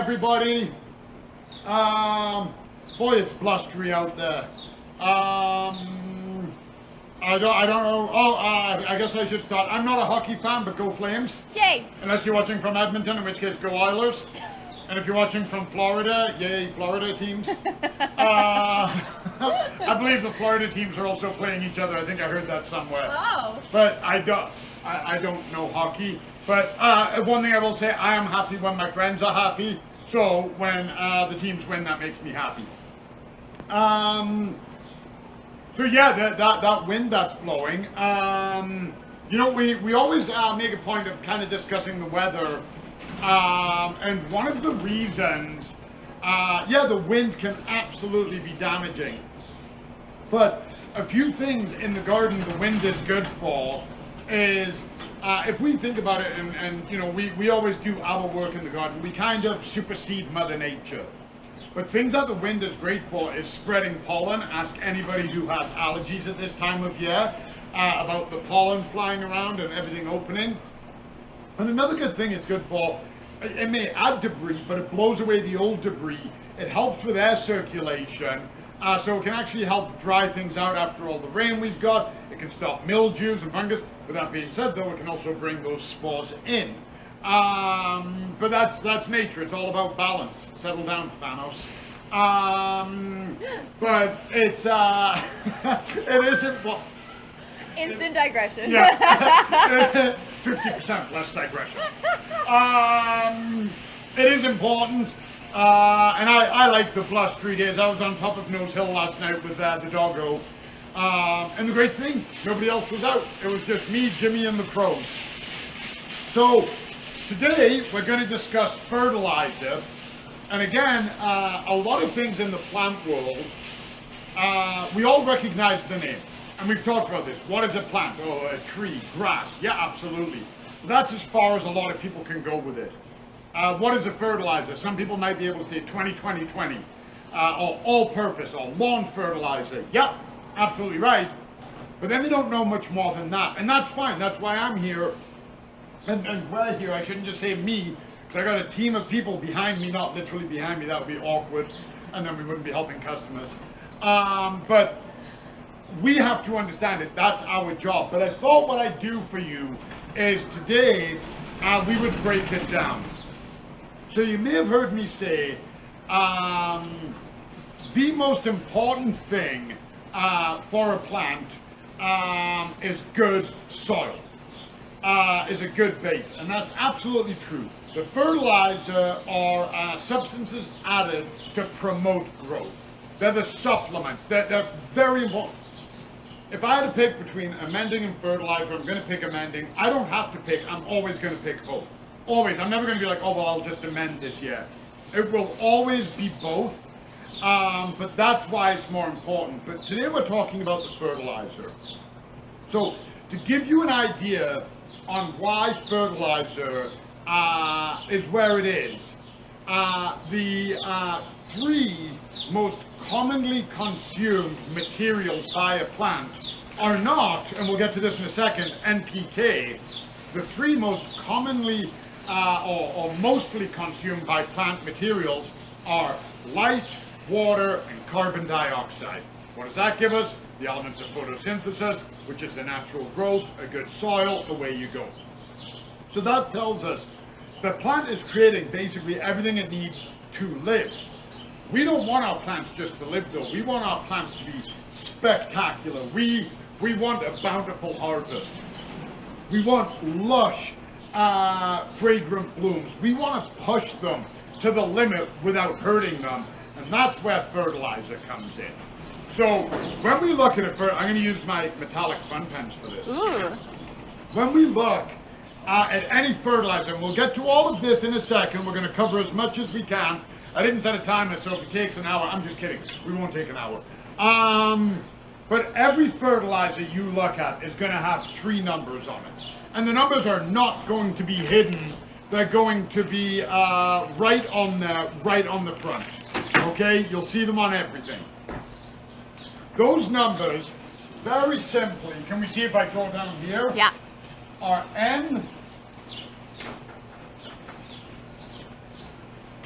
everybody. Boy, it's blustery out there. I don't know. Oh, I guess I should start. I'm not a hockey fan, but go Flames. Yay! Unless you're watching from Edmonton, in which case go Oilers. And if you're watching from Florida, yay, Florida teams. I believe the Florida teams are also playing each other. I think I heard that somewhere. Oh. But I don't know hockey. But one thing I will say, I am happy when my friends are happy. So when the teams win, that makes me happy. So yeah, that wind that's blowing. You know, we always make a point of kind of discussing the weather. And one of the reasons, yeah, the wind can absolutely be damaging. But a few things in the garden the wind is good for is, if we think about it, and you know, we always do our work in the garden, we kind of supersede Mother Nature. But things that the wind is great for is spreading pollen. Ask anybody who has allergies at this time of year about the pollen flying around and everything opening. And another good thing it's good for, it may add debris, but it blows away the old debris. It helps with air circulation, so it can actually help dry things out after all the rain we've got. It can stop mildews and fungus. With that being said, though, it can also bring those spores in. But that's nature. It's all about balance. Settle down, Thanos. But it's it isn't. Well, Instant digression. Yeah, 50% less digression. It is important, and I like the blustery days. I was on top of Nose Hill last night with the doggo, and the great thing, nobody else was out. It was just me, Jimmy, and the crows. So today we're going to discuss fertilizer, and again, a lot of things in the plant world, we all recognize the name. And we've talked about this. What is a plant? Oh, a tree, grass. Yeah, absolutely. That's as far as a lot of people can go with it. What is a fertilizer? Some people might be able to say 20-20-20, or all-purpose, or lawn fertilizer. Yep, absolutely right. But then they don't know much more than that. And that's fine. That's why I'm here. And we're here. I shouldn't just say me, because I got a team of people behind me, not literally behind me. That would be awkward. And then we wouldn't be helping customers. But we have to understand it. That's our job. But I thought what I'd do for you is today we would break it down. So you may have heard me say the most important thing for a plant is good soil, is a good base, and that's absolutely true. The fertilizer are substances added to promote growth. They're the supplements. They're very important. If I had to pick between amending and fertilizer, I'm going to pick amending. I don't have to pick. I'm always going to pick both. Always. I'm never going to be like, oh, well, I'll just amend this year. It will always be both, but that's why it's more important. But today we're talking about the fertilizer. So to give you an idea on why fertilizer is where it is, the three most commonly consumed materials by a plant are not, and we'll get to this in a second, NPK. The three most commonly or mostly consumed by plant materials are light, water, and carbon dioxide. What does that give us? The elements of photosynthesis, which is the natural growth, a good soil, away you go. So that tells us the plant is creating basically everything it needs to live. We don't want our plants just to live though. We want our plants to be spectacular. We want a bountiful harvest. We want lush, fragrant blooms. We want to push them to the limit without hurting them. And that's where fertilizer comes in. So when we look at it, I'm going to use my metallic fun pens for this. Ooh. When we look at any fertilizer, and we'll get to all of this in a second, we're going to cover as much as we can. I didn't set a timer, so if it takes an hour, I'm just kidding. We won't take an hour. But every fertilizer you look at is going to have three numbers on it. And the numbers are not going to be hidden. They're going to be right on the front. Okay? You'll see them on everything. Those numbers, very simply, can we see if I go down here? Yeah. Are N,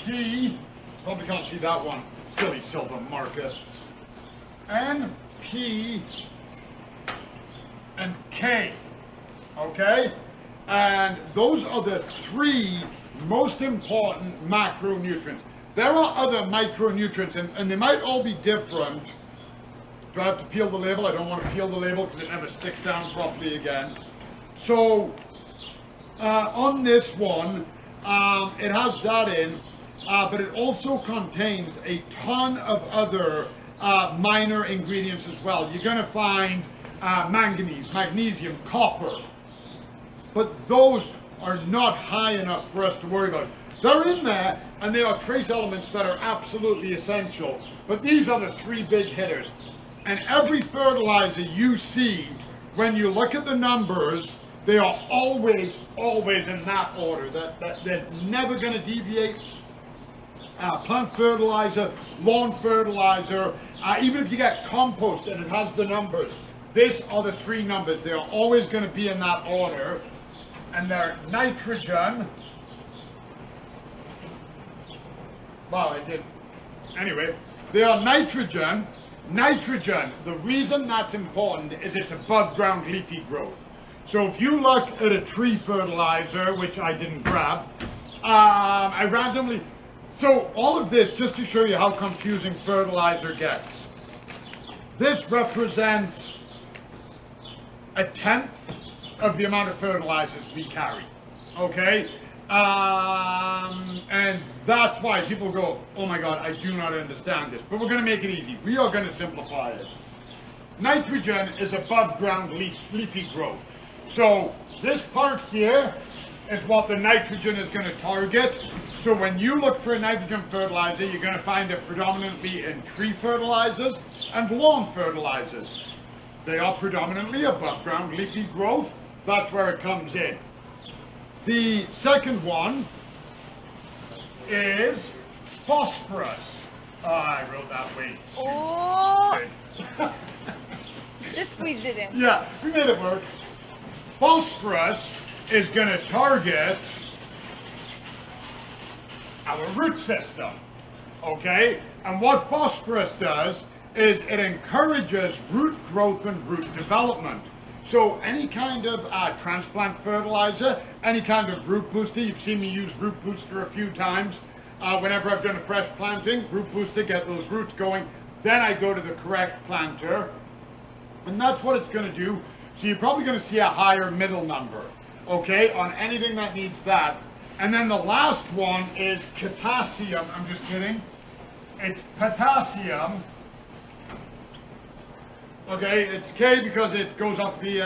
P, probably can't see that one, silly silver marker, N, P, and K, okay? And those are the 3 most important macronutrients. There are other micronutrients, and they might all be different. Do I have to peel the label? I don't want to peel the label because it never sticks down properly again. So, on this one, it has that in, but it also contains a ton of other minor ingredients as well. You're going to find manganese, magnesium, copper, but those are not high enough for us to worry about. They're in there, and they are trace elements that are absolutely essential, but these are the 3 big hitters. And every fertilizer you see, when you look at the numbers, they are always in that order. They're never going to deviate. Plant fertilizer, lawn fertilizer, even if you get compost and it has the numbers, these are the 3 numbers. They are always going to be in that order. And they're nitrogen. Wow, I did. Anyway, they are nitrogen. Nitrogen, the reason that's important is it's above ground leafy growth. So if you look at a tree fertilizer, which I didn't grab, I randomly, so all of this, just to show you how confusing fertilizer gets. This represents 1/10 of the amount of fertilizers we carry, okay? And that's why people go, oh my God, I do not understand this. But we're going to make it easy. We are going to simplify it. Nitrogen is above ground leafy growth. So this part here is what the nitrogen is going to target. So when you look for a nitrogen fertilizer, you're going to find it predominantly in tree fertilizers and lawn fertilizers. They are predominantly above ground leafy growth. That's where it comes in. The second one is phosphorus. I wrote that way. Oh! Just squeezed it in. Yeah, we made it work. Phosphorus is going to target our root system, okay? And what phosphorus does is it encourages root growth and root development. So any kind of transplant fertilizer, any kind of root booster, you've seen me use root booster a few times. Whenever I've done a fresh planting, root booster, get those roots going. Then I go to the correct planter. And that's what it's going to do. So you're probably going to see a higher middle number, okay, on anything that needs that. And then the last one is potassium. I'm just kidding. It's potassium. Okay, it's K because it goes off the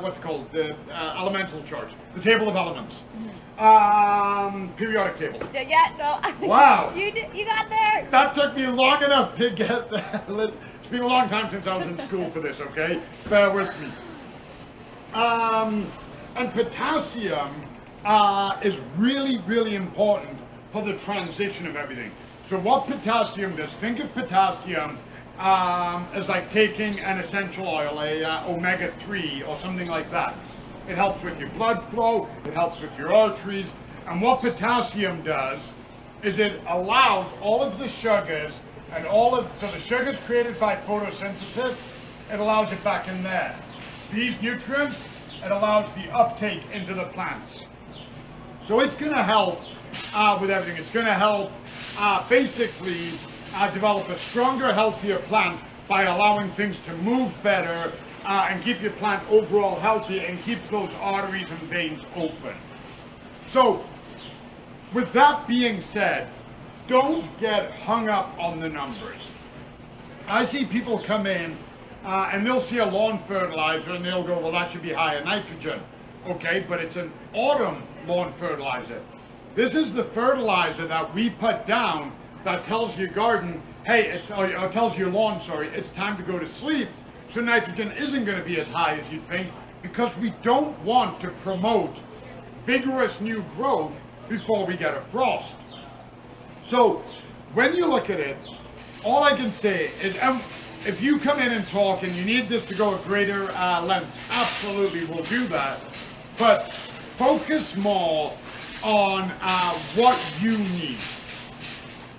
what's it called? The elemental chart, the table of elements, periodic table. Yeah, no. Wow. You got there. That took me long enough to get that. It's been a long time since I was in school for this. Okay, bear with me. And potassium is really important for the transition of everything. So what potassium does? Think of potassium as like taking an essential oil, a omega-3 or something like that. It helps with your blood flow, it helps with your arteries, and what potassium does is it allows all of the sugars and so the sugars created by photosynthesis, it allows it back in there. These nutrients, it allows the uptake into the plants. So it's going to help with everything. It's going to help basically develop a stronger, healthier plant by allowing things to move better and keep your plant overall healthy and keep those arteries and veins open. So, with that being said, don't get hung up on the numbers. I see people come in and they'll see a lawn fertilizer and they'll go, well, that should be higher nitrogen. Okay, but it's an autumn lawn fertilizer. This is the fertilizer that we put down that tells your garden, hey, tells your lawn, sorry, it's time to go to sleep. So nitrogen isn't going to be as high as you think because we don't want to promote vigorous new growth before we get a frost. So when you look at it, all I can say is if you come in and talk and you need this to go a greater length, absolutely we'll do that. But focus more on what you need.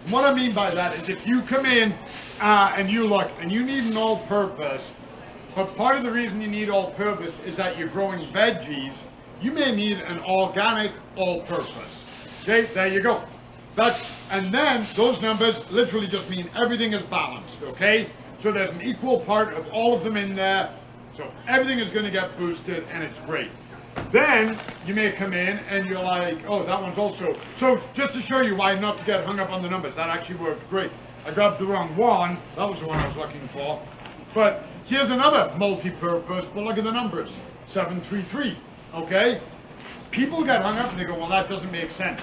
And what I mean by that is if you come in and you look and you need an all-purpose, but part of the reason you need all-purpose is that you're growing veggies, you may need an organic all-purpose. Okay, there you go. And then those numbers literally just mean everything is balanced, okay? So there's an equal part of all of them in there, so everything is going to get boosted and it's great. Then you may come in and you're like, oh, that one's also. So just to show you why not to get hung up on the numbers, that actually worked great. I grabbed the wrong one, that was the one I was looking for. But here's another multi-purpose, but look at the numbers, 733, okay? People get hung up and they go, well, that doesn't make sense.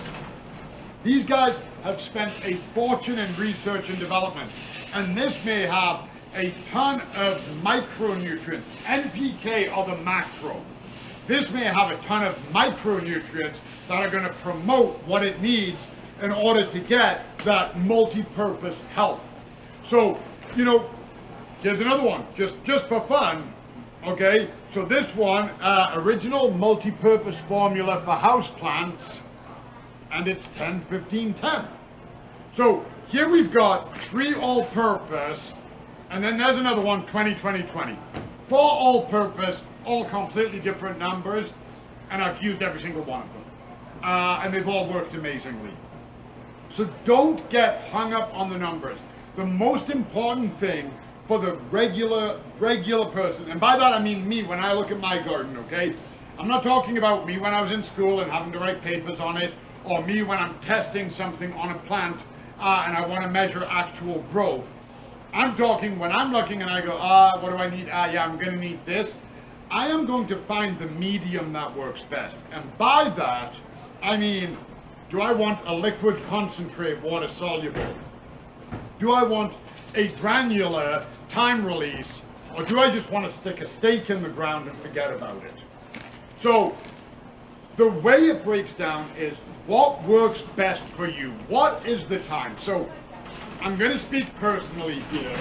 These guys have spent a fortune in research and development, and this may have a ton of micronutrients. NPK are the macro. This may have a ton of micronutrients that are going to promote what it needs in order to get that multi-purpose health. So, you know, here's another one, just for fun, okay? So this one, original multi-purpose formula for houseplants, and it's 10, 15, 10. So here we've got 3 all-purpose, and then there's another one, 20, 20, 20. 4 all-purpose, all completely different numbers, and I've used every single one of them. And they've all worked amazingly. So don't get hung up on the numbers. The most important thing for the regular person, and by that I mean me when I look at my garden, okay? I'm not talking about me when I was in school and having to write papers on it, or me when I'm testing something on a plant and I want to measure actual growth. I'm talking when I'm looking and I go, what do I need? Yeah, I'm going to need this. I am going to find the medium that works best. And by that, I mean, do I want a liquid concentrate, water soluble? Do I want a granular time release? Or do I just want to stick a stake in the ground and forget about it? So the way it breaks down is what works best for you. What is the time? So I'm going to speak personally here,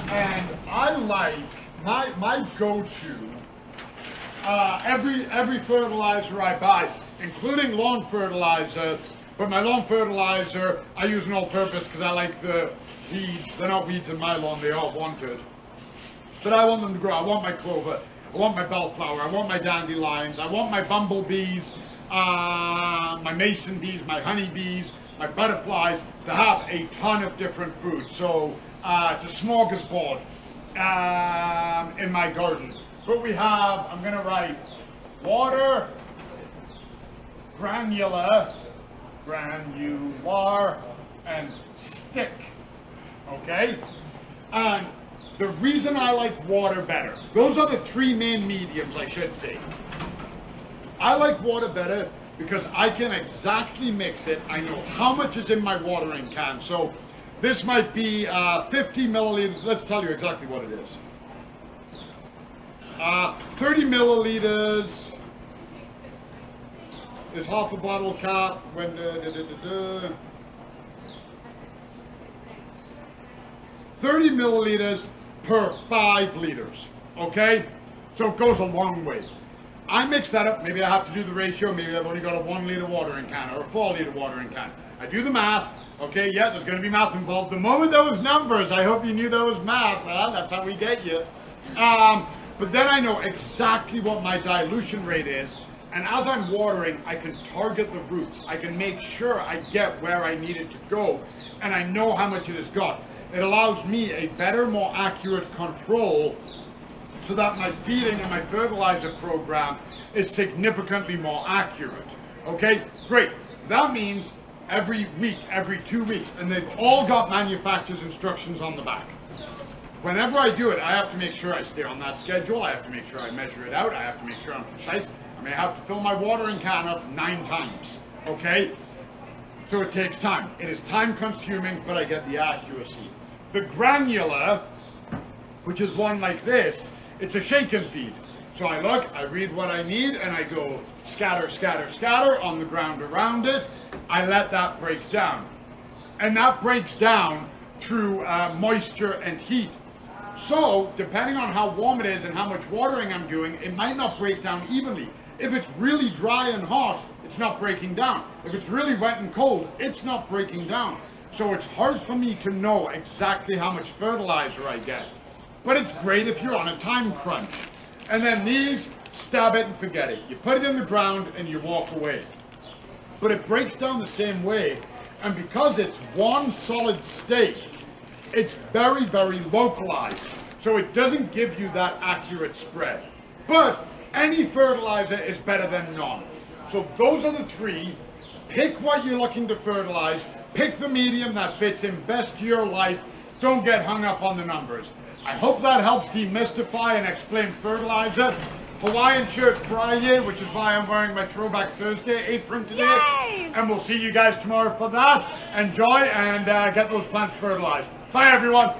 and I like my go-to every fertilizer I buy, including lawn fertilizer. But my lawn fertilizer I use an all-purpose because I like the weeds. They're not weeds in my lawn; they are wanted. But I want them to grow. I want my clover. I want my bellflower. I want my dandelions. I want my bumblebees, my mason bees, my honeybees, my butterflies to have a ton of different foods. So it's a smorgasbord in my garden. But we have, I'm going to write water, granular, and stick. Okay? And the reason I like water better, those are the 3 main mediums, I should say. I like water better because I can exactly mix it. I know how much is in my watering can. So this might be 50 milliliters. Let's tell you exactly what it is. 30 milliliters is half a bottle cap. 30 milliliters per 5 liters. Okay? So it goes a long way. I mix that up. Maybe I have to do the ratio. Maybe I've only got a 1 liter watering can or a 4 liter watering can. I do the math. Okay, yeah, there's going to be math involved. The moment those numbers, I hope you knew those math. Well, that's how we get you. But then I know exactly what my dilution rate is. And as I'm watering, I can target the roots. I can make sure I get where I need it to go. And I know how much it has got. It allows me a better, more accurate control so that my feeding and my fertilizer program is significantly more accurate. Okay, great. That means every week, every 2 weeks, and they've all got manufacturer's instructions on the back. Whenever I do it, I have to make sure I stay on that schedule. I have to make sure I measure it out. I have to make sure I'm precise. I may have to fill my watering can up 9 times. Okay? So it takes time. It is time consuming, but I get the accuracy. The granular, which is one like this, it's a shake and feed. So I look, I read what I need, and I go scatter, scatter, scatter on the ground around it. I let that break down. And that breaks down through moisture and heat. So, depending on how warm it is and how much watering I'm doing, it might not break down evenly. If it's really dry and hot, it's not breaking down. If it's really wet and cold, it's not breaking down. So it's hard for me to know exactly how much fertilizer I get. But it's great if you're on a time crunch. And then these, stab it and forget it. You put it in the ground and you walk away. But it breaks down the same way. And because it's one solid state, it's very, very localized. So it doesn't give you that accurate spread. But any fertilizer is better than none. So those are the three. Pick what you're looking to fertilize. Pick the medium that fits in best to your life. Don't get hung up on the numbers. I hope that helps demystify and explain fertilizer. Hawaiian shirt Friday, which is why I'm wearing my Throwback Thursday apron today. Yay! And we'll see you guys tomorrow for that. Enjoy and get those plants fertilized. Bye everyone.